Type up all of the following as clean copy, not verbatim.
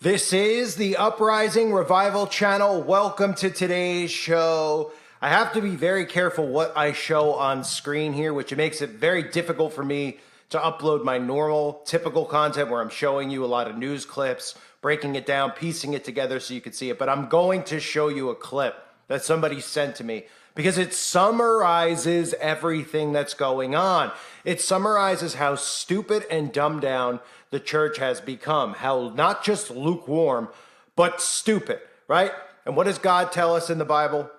This is the Uprising Revival channel. Welcome to today's show. I have to be very careful what I show on screen here, which makes it very difficult for me to upload my normal, typical content where I'm showing you a lot of news clips, breaking it down, piecing it together so you can see it. But I'm going to show you a clip that somebody sent to me because it summarizes everything that's going on. It summarizes how stupid and dumbed down the church has become, how not just lukewarm, but stupid, right? And what does God tell us in the Bible?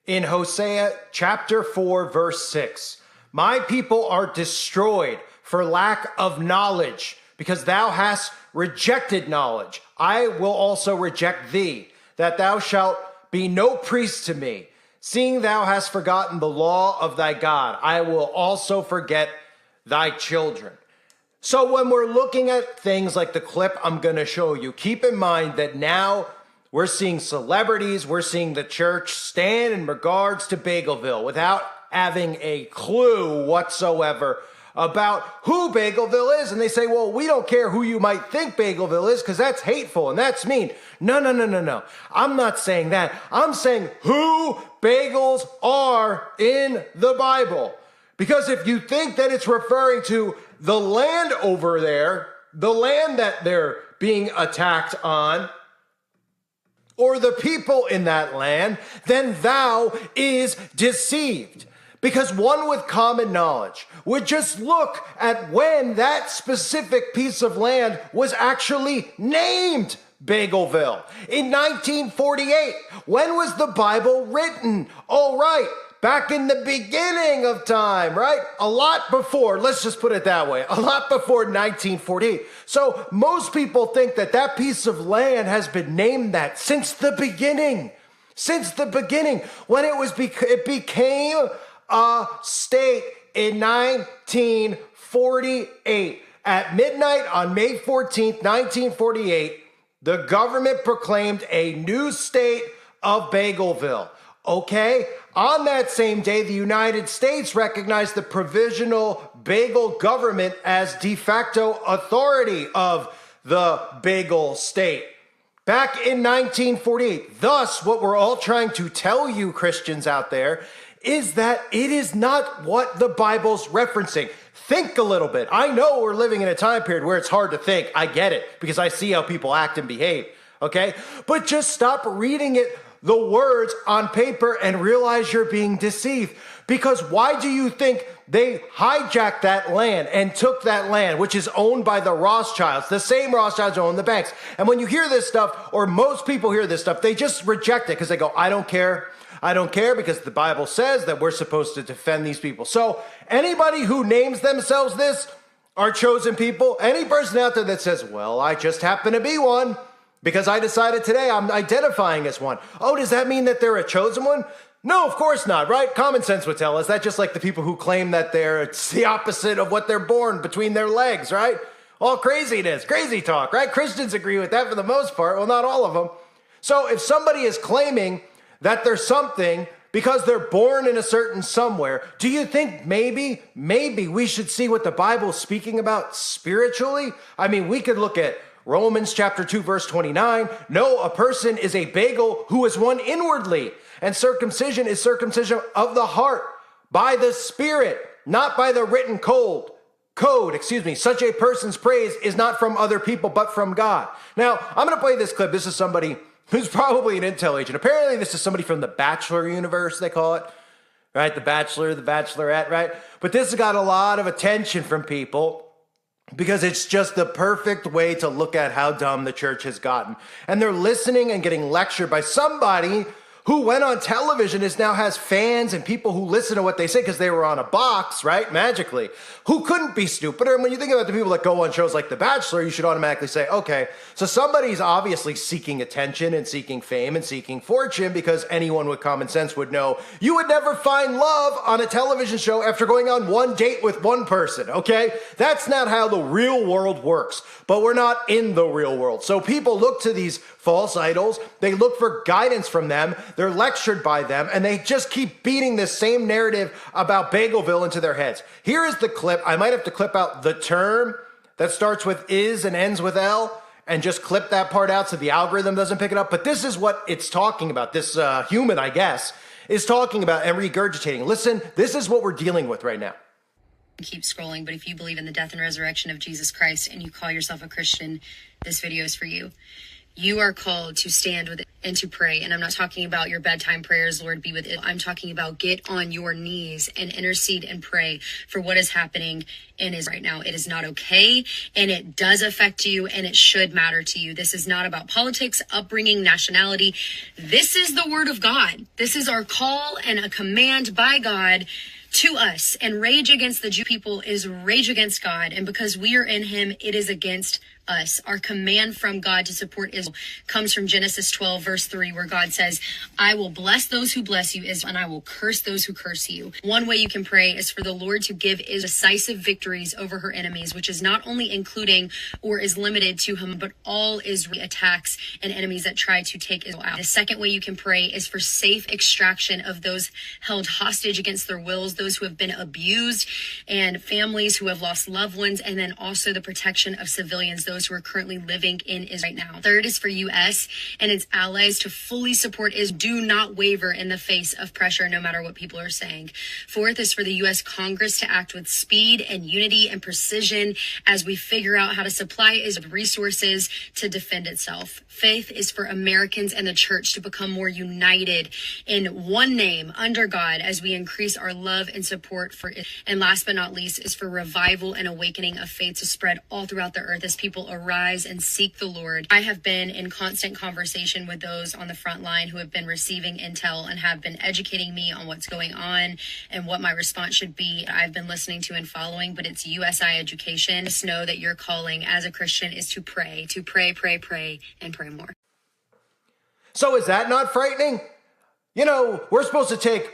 In Hosea chapter 4, verse 6, my people are destroyed for lack of knowledge, because thou hast rejected knowledge. I will also reject thee, that thou shalt be no priest to me. Seeing thou hast forgotten the law of thy God, I will also forget thy children. So when we're looking at things like the clip I'm going to show you, keep in mind that now we're seeing celebrities, we're seeing the church stand in regards to Bagelville without having a clue whatsoever about who Bagelville is. And they say, well, we don't care who you might think Bagelville is because that's hateful and that's mean. No. I'm not saying that. I'm saying who bagels are in the Bible. Because if you think that it's referring to the land over there, the land that they're being attacked on, or the people in that land, then thou is deceived. Because one with common knowledge would just look at when that specific piece of land was actually named Bagelville. In 1948, when was the Bible written? Oh, right. Back in the beginning of time, right? A lot before, let's just put it that way, a lot before 1948. So most people think that that piece of land has been named that since the beginning. Since the beginning, when it became a state in 1948. At midnight on May 14th, 1948, the government proclaimed a new state of Bagelville. Okay, on that same day, the United States recognized the provisional Bagel government as de facto authority of the Bagel state. Back in 1948, thus what we're all trying to tell you Christians out there is that it is not what the Bible's referencing. Think a little bit. I know we're living in a time period where it's hard to think. I get it because I see how people act and behave, okay? But just stop reading the words on paper and realize you're being deceived. Because why do you think they hijacked that land and took that land, which is owned by the Rothschilds? The same Rothschilds own the banks. And when you hear this stuff, or most people hear this stuff, they just reject it because they go, I don't care. I don't care because the Bible says that we're supposed to defend these people. So anybody who names themselves this are chosen people. Any person out there that says, well, I just happen to be one because I decided today I'm identifying as one. Oh, does that mean that they're a chosen one? No, of course not, right? Common sense would tell us that, just like the people who claim that it's the opposite of what they're born between their legs, right? All craziness, crazy talk, right? Christians agree with that for the most part. Well, not all of them. So if somebody is claiming that there's something because they're born in a certain somewhere, do you think maybe we should see what the Bible's speaking about spiritually? I mean, we could look at Romans chapter 2, verse 29. No, a person is a bagel who is one inwardly, and circumcision is circumcision of the heart by the Spirit, not by the written code. Such a person's praise is not from other people, but from God. Now, I'm going to play this clip. This is somebody who's probably an intel agent. Apparently, this is somebody from the Bachelor universe, they call it, right? The Bachelor, the Bachelorette, right? But this has got a lot of attention from people because it's just the perfect way to look at how dumb the church has gotten. And they're listening and getting lectured by somebody who went on television, now has fans and people who listen to what they say because they were on a box, right? Magically. Who couldn't be stupider? And when you think about the people that go on shows like The Bachelor, you should automatically say, okay, so somebody's obviously seeking attention and seeking fame and seeking fortune, because anyone with common sense would know you would never find love on a television show after going on one date with one person, okay? That's not how the real world works. But we're not in the real world. So people look to these false idols. They look for guidance from them. They're lectured by them, and they just keep beating this same narrative about Bagelville into their heads. Here is the clip. I might have to clip out the term that starts with is and ends with L, and just clip that part out so the algorithm doesn't pick it up. But this is what it's talking about. This human, I guess, is talking about and regurgitating. Listen, this is what we're dealing with right now. Keep scrolling, but if you believe in the death and resurrection of Jesus Christ and you call yourself a Christian, this video is for you. You are called to stand with it and to pray. And I'm not talking about your bedtime prayers, Lord be with it. I'm talking about get on your knees and intercede and pray for what is happening in Israel right now. It is not okay, and it does affect you, and it should matter to you. This is not about politics, upbringing, nationality. This is the word of God. This is our call and a command by God to us. And rage against the Jew people is rage against God. And because we are in him, it is against us. Our command from God to support Israel comes from Genesis 12, verse 3, where God says, I will bless those who bless you, Israel, and I will curse those who curse you. One way you can pray is for the Lord to give Israel decisive victories over her enemies, which is not only including or is limited to him, but all Israeli attacks and enemies that try to take Israel out. The second way you can pray is for safe extraction of those held hostage against their wills, those who have been abused, and families who have lost loved ones, and then also the protection of civilians, those who are currently living in Israel right now. Third is for U.S. and its allies to fully support Israel. Do not waver in the face of pressure, no matter what people are saying. Fourth is for the U.S. Congress to act with speed and unity and precision as we figure out how to supply Israel with resources to defend itself. Fifth is for Americans and the church to become more united in one name under God as we increase our love and support for it. And last but not least is for revival and awakening of faith to spread all throughout the earth as people arise and seek the Lord. I have been in constant conversation with those on the front line who have been receiving intel and have been educating me on what's going on and what my response should be. I've been listening to and following, but it's USI education. Just know that your calling as a Christian is to pray, and pray more. So is that not frightening? You know, we're supposed to take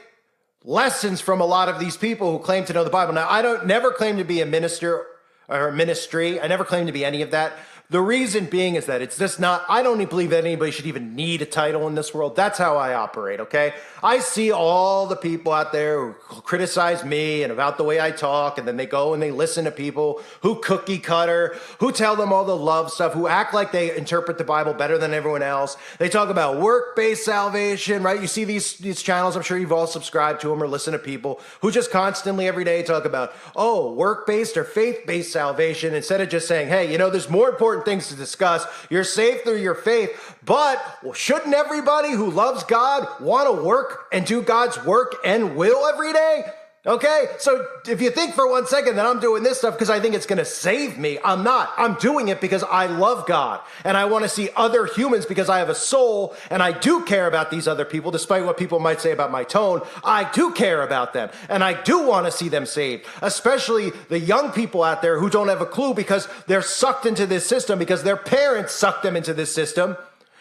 lessons from a lot of these people who claim to know the Bible. Now, I never claim to be a minister or ministry. I never claim to be any of that. The reason being is that it's just not, I don't even believe that anybody should even need a title in this world. That's how I operate, okay? I see all the people out there who criticize me and about the way I talk, and then they go and they listen to people who cookie cutter, who tell them all the love stuff, who act like they interpret the Bible better than everyone else. They talk about work-based salvation, right? You see these channels, I'm sure you've all subscribed to them or listen to people who just constantly every day talk about, oh, work-based or faith-based salvation, instead of just saying, hey, you know, there's more important things to discuss. You're saved through your faith, but shouldn't everybody who loves God want to work and do God's work and will every day? Okay, so if you think for 1 second that I'm doing this stuff because I think it's going to save me, I'm not. I'm doing it because I love God and I want to see other humans because I have a soul and I do care about these other people, despite what people might say about my tone. I do care about them and I do want to see them saved, especially the young people out there who don't have a clue because they're sucked into this system because their parents sucked them into this system.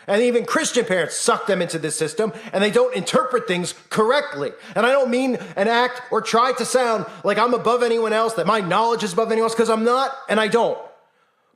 And even Christian parents suck them into this system and they don't interpret things correctly. And I don't mean and act or try to sound like I'm above anyone else, that my knowledge is above anyone else, because I'm not and I don't.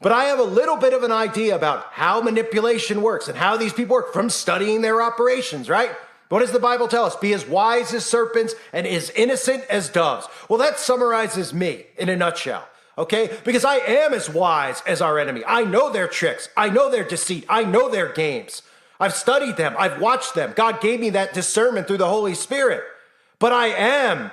But I have a little bit of an idea about how manipulation works and how these people work from studying their operations, right? What does the Bible tell us? Be as wise as serpents and as innocent as doves. Well, that summarizes me in a nutshell. Okay? Because I am as wise as our enemy. I know their tricks. I know their deceit. I know their games. I've studied them. I've watched them. God gave me that discernment through the Holy Spirit. But I am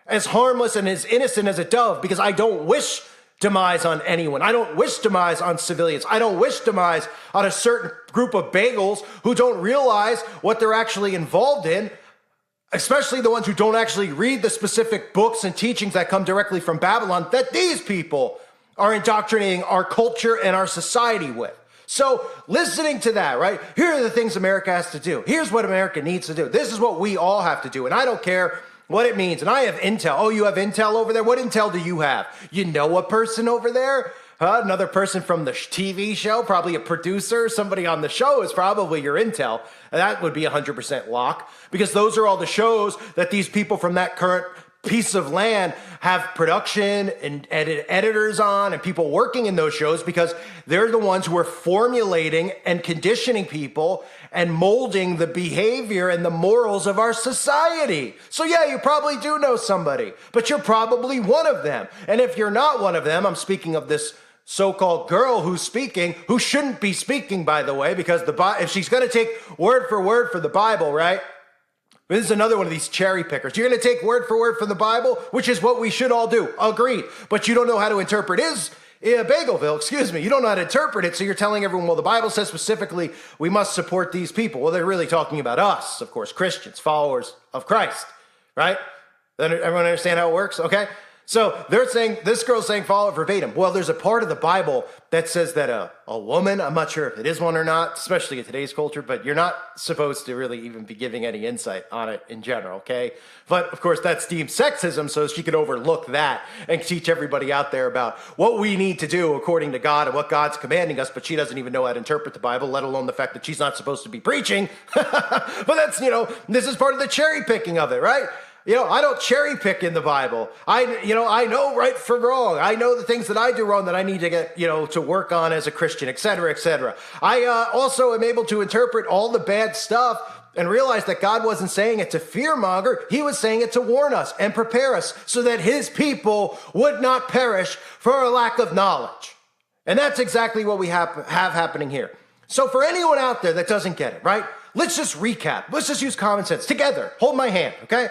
as harmless and as innocent as a dove because I don't wish demise on anyone. I don't wish demise on civilians. I don't wish demise on a certain group of bagels who don't realize what they're actually involved in, especially the ones who don't actually read the specific books and teachings that come directly from Babylon that these people are indoctrinating our culture and our society with. So listening to that, right? Here are the things America has to do. Here's what America needs to do. This is what we all have to do. And I don't care what it means. And I have intel. Oh, you have intel over there? What intel do you have? You know a person over there? Another person from the TV show, probably a producer, somebody on the show is probably your intel. That would be 100% lock because those are all the shows that these people from that current piece of land have production and editors on and people working in those shows because they're the ones who are formulating and conditioning people and molding the behavior and the morals of our society. So yeah, you probably do know somebody, but you're probably one of them. And if you're not one of them, I'm speaking of this so-called girl who's speaking, who shouldn't be speaking, by the way, because if she's going to take word for the Bible, right? This is another one of these cherry pickers. You're going to take word for word from the Bible, which is what we should all do. Agreed. But you don't know how to interpret Bagelville, excuse me. You don't know how to interpret it, so you're telling everyone, well, the Bible says specifically we must support these people. Well, they're really talking about us, of course, Christians, followers of Christ, right? Everyone understand how it works? Okay. So they're saying, this girl's saying follow it verbatim. Well, there's a part of the Bible that says that a woman, I'm not sure if it is one or not, especially in today's culture, but you're not supposed to really even be giving any insight on it in general, okay? But of course, that's deemed sexism, so she could overlook that and teach everybody out there about what we need to do according to God and what God's commanding us, but she doesn't even know how to interpret the Bible, let alone the fact that she's not supposed to be preaching. But that's, this is part of the cherry picking of it, right? I don't cherry pick in the Bible. I know right from wrong. I know the things that I do wrong that I need to get, to work on as a Christian, et cetera, et cetera. I also am able to interpret all the bad stuff and realize that God wasn't saying it to fearmonger. He was saying it to warn us and prepare us so that his people would not perish for a lack of knowledge. And that's exactly what we have happening here. So for anyone out there that doesn't get it, right? Let's just recap. Let's just use common sense together. Hold my hand, okay?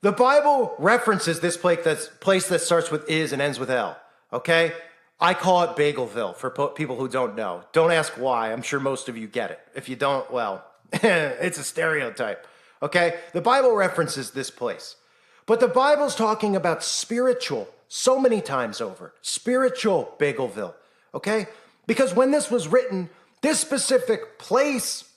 The Bible references this place that starts with is and ends with L, okay? I call it Bagelville for people who don't know. Don't ask why. I'm sure most of you get it. If you don't, well, it's a stereotype, okay? The Bible references this place. But the Bible's talking about spiritual so many times over. Spiritual Bagelville, okay? Because when this was written, this specific place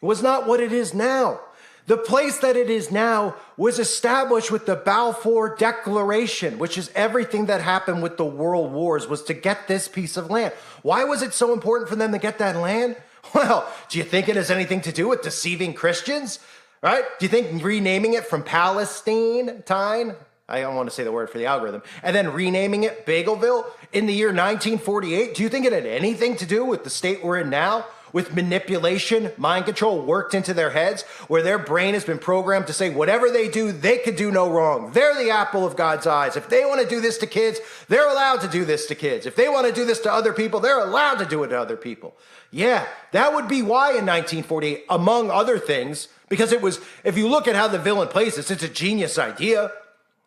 was not what it is now. The place that it is now was established with the Balfour Declaration, which is everything that happened with the world wars, was to get this piece of land. Why was it so important for them to get that land? Well, do you think it has anything to do with deceiving Christians? Right? Do you think renaming it from Palestine, I don't want to say the word for the algorithm, and then renaming it Bagelville in the year 1948, do you think it had anything to do with the state we're in now? With manipulation, mind control worked into their heads, where their brain has been programmed to say whatever they do, they could do no wrong. They're the apple of God's eyes. If they want to do this to kids, they're allowed to do this to kids. If they want to do this to other people, they're allowed to do it to other people. Yeah, that would be why in 1948, among other things, because it was, if you look at how the villain plays this, it's a genius idea.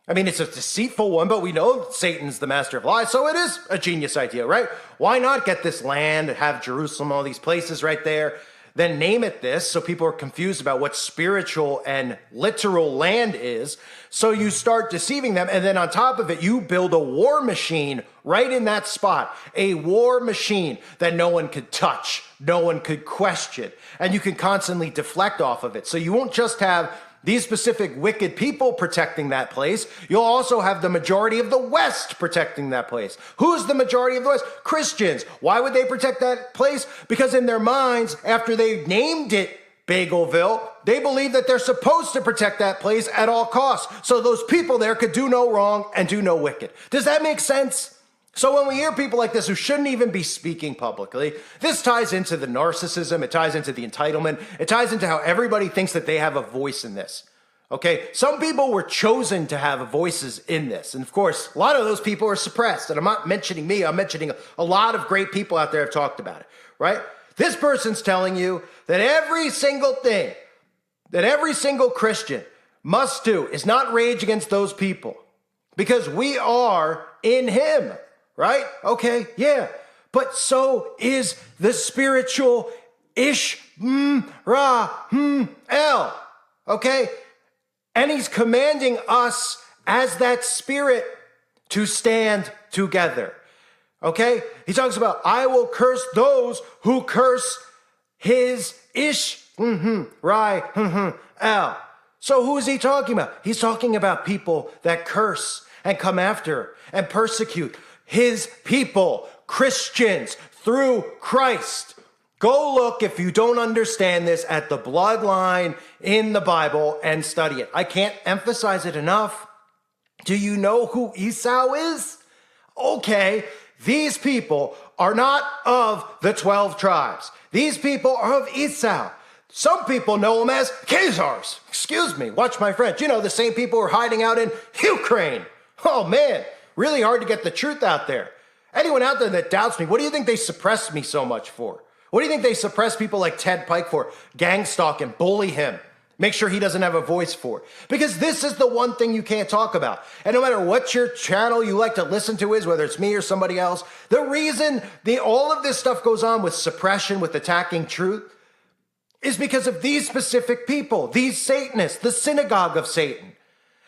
I mean, it's a deceitful one, but we know Satan's the master of lies, so it is a genius idea, right? Why not get this land, have Jerusalem, all these places right there, then name it this so people are confused about what spiritual and literal land is. So you start deceiving them, and then on top of it, you build a war machine right in that spot, a war machine that no one could touch, no one could question, and you can constantly deflect off of it. So you won't just have these specific wicked people protecting that place. You'll also have the majority of the West protecting that place. Who's the majority of the West? Christians. Why would they protect that place? Because in their minds, after they named it Bagelville, they believe that they're supposed to protect that place at all costs. So those people there could do no wrong and do no wicked. Does that make sense? So when we hear people like this who shouldn't even be speaking publicly, this ties into the narcissism, it ties into the entitlement, it ties into how everybody thinks that they have a voice in this. Okay, some people were chosen to have voices in this. And of course, a lot of those people are suppressed. And I'm not mentioning me, I'm mentioning a lot of great people out there have talked about it, right? This person's telling you that every single thing that every single Christian must do is not rage against those people because we are in him. Right? Okay, yeah. But so is the spiritual El. Okay? And he's commanding us as that spirit to stand together. Okay? He talks about, I will curse those who curse his El. So who is he talking about? He's talking about people that curse and come after and persecute his people, Christians, through Christ. Go look, if you don't understand this, at the bloodline in the Bible and study it. I can't emphasize it enough. Do you know who Esau is? Okay, these people are not of the 12 tribes. These people are of Esau. Some people know them as Khazars. Excuse me, watch my French. You know, the same people who are hiding out in Ukraine. Oh man. Really hard to get the truth out there. Anyone out there that doubts me, what do you think they suppress me so much for? What do you think they suppress people like Ted Pike for? Gang stalk him, bully him, make sure he doesn't have a voice for. Because this is the one thing you can't talk about. And no matter what your channel you like to listen to is, whether it's me or somebody else, the reason all of this stuff goes on with suppression, with attacking truth, is because of these specific people, these Satanists, the synagogue of Satan.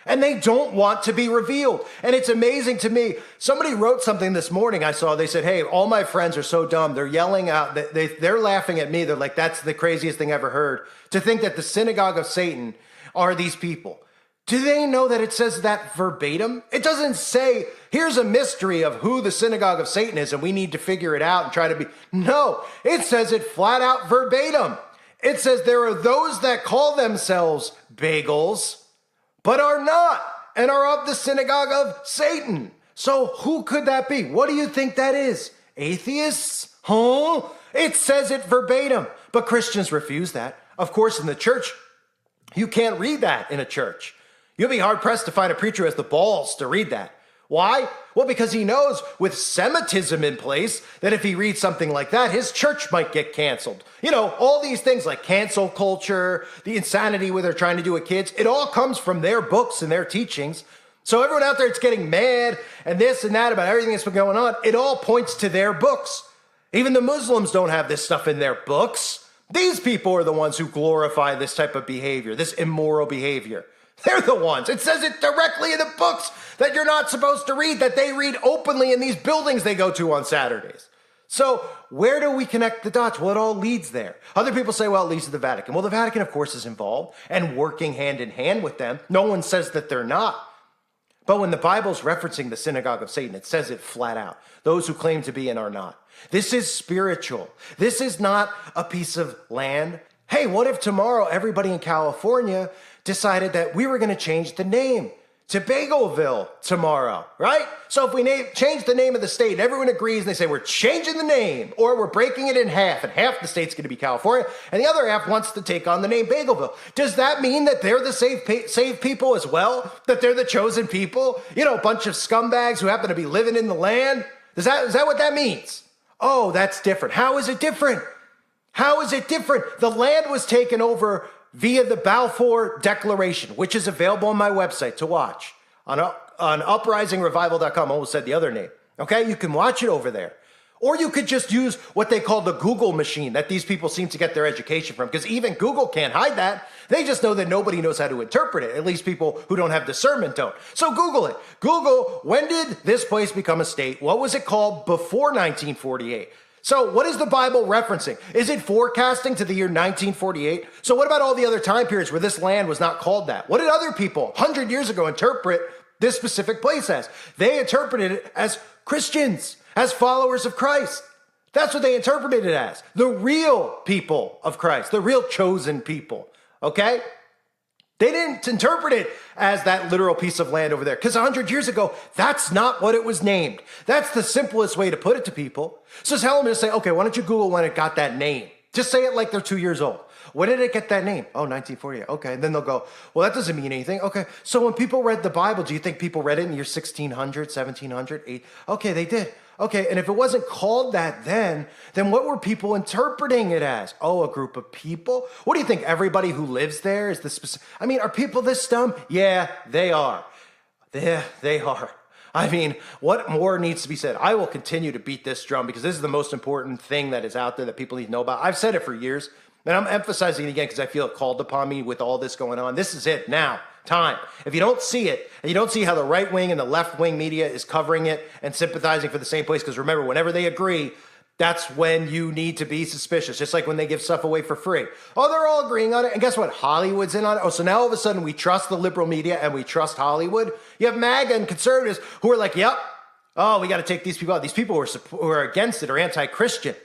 And they don't want to be revealed. And it's amazing to me. Somebody wrote something this morning I saw. They said, hey, all my friends are so dumb. They're yelling out. They're laughing at me. They're like, that's the craziest thing I ever heard. To think that the synagogue of Satan are these people. Do they know that it says that verbatim? It doesn't say, here's a mystery of who the synagogue of Satan is and we need to figure it out and try to be. No, it says it flat out verbatim. It says there are those that call themselves bagels, but are not, and are of the synagogue of Satan. So who could that be? What do you think that is? Atheists? Huh? It says it verbatim, but Christians refuse that. Of course, in the church, you can't read that in a church. You'll be hard-pressed to find a preacher who has the balls to read that. Why? Well, because he knows with Semitism in place that if he reads something like that, his church might get canceled. You know, all these things like cancel culture, the insanity where they're trying to do with kids, it all comes from their books and their teachings. So everyone out there that's getting mad and this and that about everything that's been going on, it all points to their books. Even the Muslims don't have this stuff in their books. These people are the ones who glorify this type of behavior, this immoral behavior. They're the ones. It says it directly in the books that you're not supposed to read, that they read openly in these buildings they go to on Saturdays. So where do we connect the dots? Well, it all leads there. Other people say, well, it leads to the Vatican. Well, the Vatican, of course, is involved and working hand in hand with them. No one says that they're not. But when the Bible's referencing the synagogue of Satan, it says it flat out. Those who claim to be and are not. This is spiritual. This is not a piece of land. Hey, what if tomorrow everybody in California decided that we were going to change the name to Bagelville tomorrow, right? So if we change the name of the state, everyone agrees and they say, we're changing the name, or we're breaking it in half, and half the state's going to be California, and the other half wants to take on the name Bagelville. Does that mean that they're the saved people as well? That they're the chosen people? You know, a bunch of scumbags who happen to be living in the land? Is that what that means? Oh, that's different. How is it different? How is it different? The land was taken over via the Balfour Declaration, which is available on my website to watch on uprisingrevival.com. I almost said the other name. Okay, you can watch it over there. Or you could just use what they call the Google machine that these people seem to get their education from, because even Google can't hide that. They just know that nobody knows how to interpret it. At least people who don't have discernment don't. So Google it. Google, when did this place become a state? What was it called before 1948? So what is the Bible referencing? Is it forecasting to the year 1948? So what about all the other time periods where this land was not called that? What did other people 100 years ago interpret this specific place as? They interpreted it as Christians, as followers of Christ. That's what they interpreted it as. The real people of Christ, the real chosen people, okay? They didn't interpret it as that literal piece of land over there, because 100 years ago, that's not what it was named. That's the simplest way to put it to people. So tell them to say, okay, why don't you Google when it got that name? Just say it like they're 2 years old. When did it get that name? Oh, 1948. Okay. And then they'll go, well, that doesn't mean anything. Okay. So when people read the Bible, do you think people read it in year 1600, 1700, 8? Okay, they did. Okay, and if it wasn't called that then what were people interpreting it as? Oh, a group of people? What do you think? Everybody who lives there is the specific? I mean, are people this dumb? Yeah, they are. Yeah, they are. I mean, what more needs to be said? I will continue to beat this drum because this is the most important thing that is out there that people need to know about. I've said it for years, and I'm emphasizing it again because I feel it called upon me with all this going on. This is it now. Time. If you don't see it, and you don't see how the right wing and the left wing media is covering it and sympathizing for the same place, because remember, whenever they agree, that's when you need to be suspicious, just like when they give stuff away for free. Oh, they're all agreeing on it, and guess what? Hollywood's in on it. Oh, so now all of a sudden we trust the liberal media and we trust Hollywood. You have MAGA and conservatives who are like, yep, oh, we got to take these people out. These people who are against it are anti-Christian.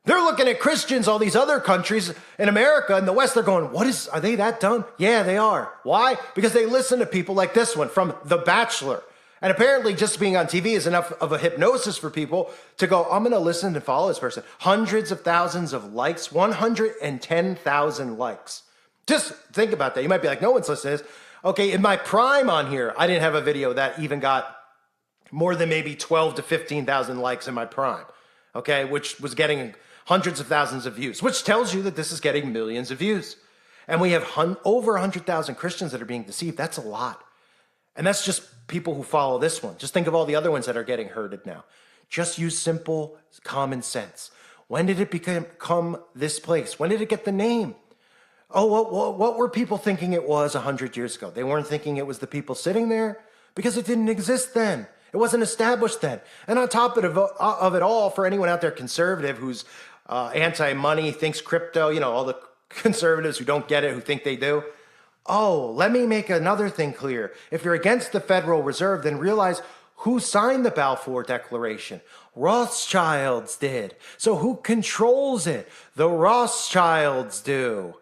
They're looking at Christians, all these other countries in America and the West. They're going, are they that dumb? Yeah, they are. Why? Because they listen to people like this one from The Bachelor. And apparently just being on TV is enough of a hypnosis for people to go, I'm going to listen and follow this person. Hundreds of thousands of likes, 110,000 likes. Just think about that. You might be like, no one's listening to this. Okay, in my prime on here, I didn't have a video that even got more than maybe 12 to 15,000 likes in my prime, okay, which was getting hundreds of thousands of views, which tells you that this is getting millions of views. And we have over 100,000 Christians that are being deceived. That's a lot. And that's just people who follow this one. Just think of all the other ones that are getting herded now. Just use simple common sense. When did it become this place? When did it get the name? Oh, what were people thinking it was 100 years ago? They weren't thinking it was the people sitting there because it didn't exist then. It wasn't established then. And on top of it all, for anyone out there conservative who's anti-money, thinks crypto, all the conservatives who don't get it, who think they do. Oh, let me make another thing clear. If you're against the Federal Reserve, then realize who signed the Balfour Declaration. Rothschilds did. So who controls it? The Rothschilds do.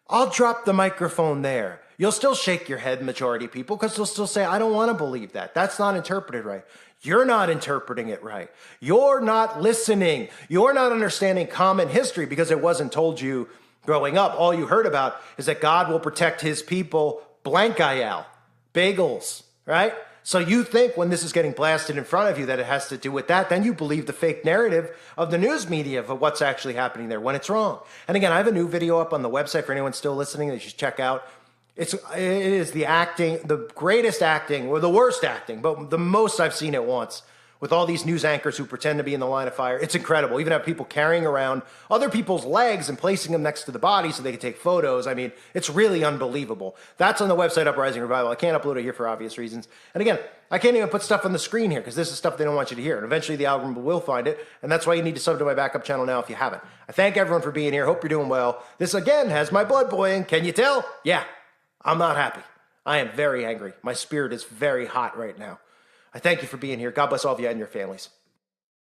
I'll drop the microphone there. You'll still shake your head, majority people, because they'll still say, I don't want to believe that. That's not interpreted right. You're not interpreting it right. You're not listening. You're not understanding common history because it wasn't told you growing up. All you heard about is that God will protect his people, blank IL, bagels, right? So you think when this is getting blasted in front of you that it has to do with that, then you believe the fake narrative of the news media of what's actually happening there when it's wrong. And again, I have a new video up on the website for anyone still listening that you should check out. It is the acting, the greatest acting, or the worst acting, but the most I've seen it once, with all these news anchors who pretend to be in the line of fire. It's incredible. Even have people carrying around other people's legs and placing them next to the body so they can take photos. I mean, it's really unbelievable. That's on the website, Uprising Revival. I can't upload it here for obvious reasons. And again, I can't even put stuff on the screen here because this is stuff they don't want you to hear. And eventually the algorithm will find it. And that's why you need to sub to my backup channel now if you haven't. I thank everyone for being here. Hope you're doing well. This, again, has my blood boiling. Can you tell? Yeah, I'm not happy. I am very angry. My spirit is very hot right now. I thank you for being here. God bless all of you and your families.